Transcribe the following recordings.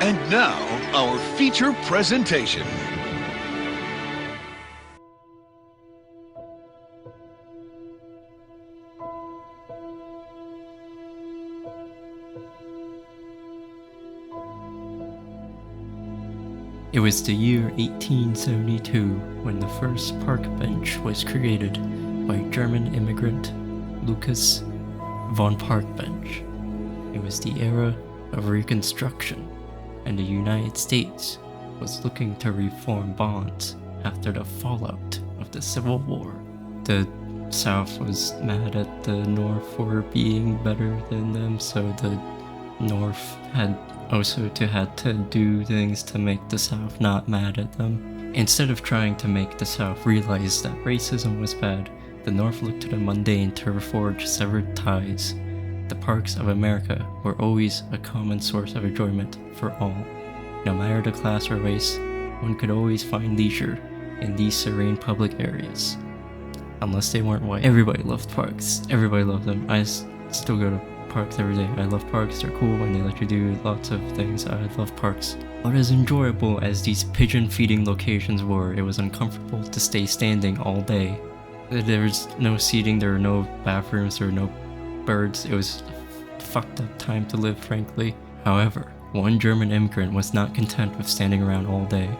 And now, our feature presentation. It was the year 1872 when the first park bench was created by German immigrant Lucas von Parkbench. It was the era of Reconstruction, and the United States was looking to reform bonds after the fallout of the Civil War. The South was mad at the North for being better than them, so the North had to do things to make the South not mad at them. Instead of trying to make the South realize that racism was bad, the North looked to the mundane to reforge severed ties. The parks of America were always a common source of enjoyment for all. No matter the class or race, one could always find leisure in these serene public areas. Unless they weren't white. Everybody loved parks. Everybody loved them. I still go to parks every day. I love parks. They're cool and they let you do lots of things. I love parks. But as enjoyable as these pigeon feeding locations were, it was uncomfortable to stay standing all day. There was no seating, there were no bathrooms, there were no birds. It was a fucked up time to live, frankly. However, one German immigrant was not content with standing around all day.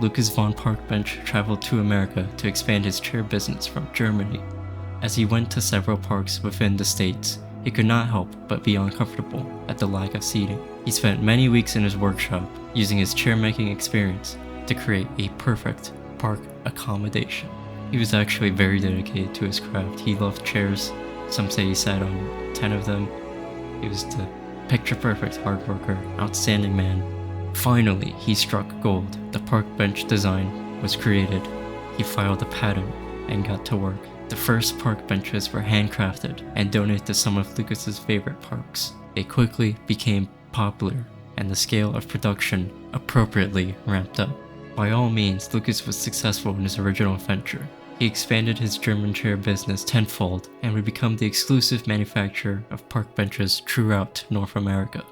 Lucas von Parkbench traveled to America to expand his chair business from Germany. As he went to several parks within the States, he could not help but be uncomfortable at the lack of seating. He spent many weeks in his workshop using his chair-making experience to create a perfect park accommodation. He was actually very dedicated to his craft. He loved chairs. Some say he sat on 10 of them. He was the picture-perfect hard worker, outstanding man. Finally, he struck gold. The park bench design was created. He filed a patent and got to work. The first park benches were handcrafted and donated to some of Lucas's favorite parks. They quickly became popular, and the scale of production appropriately ramped up. By all means, Lucas was successful in his original venture. He expanded his German chair business tenfold and would become the exclusive manufacturer of park benches throughout North America.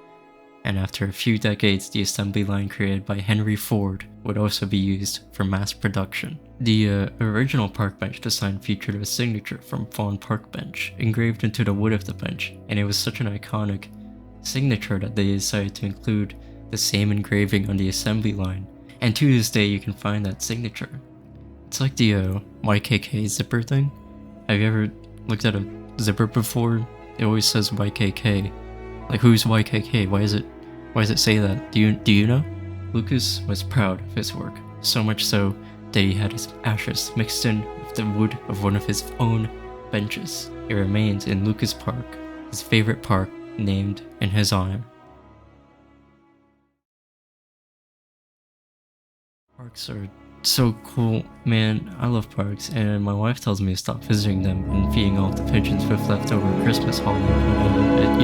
And after a few decades, the assembly line created by Henry Ford would also be used for mass production. The original park bench design featured a signature from von Parkbench engraved into the wood of the bench, and it was such an iconic signature that they decided to include the same engraving on the assembly line, and to this day you can find that signature. It's like the YKK zipper thing. Have you ever looked at a zipper before? It always says YKK. Like, who's YKK? Why does it say that? Do you know? Lucas was proud of his work, so much so that he had his ashes mixed in with the wood of one of his own benches. It remains in Lucas Park, his favorite park, named in his honor. Parks are so cool, man. I love parks, and my wife tells me to stop visiting them and feeding off the pigeons with leftover Christmas holiday. But,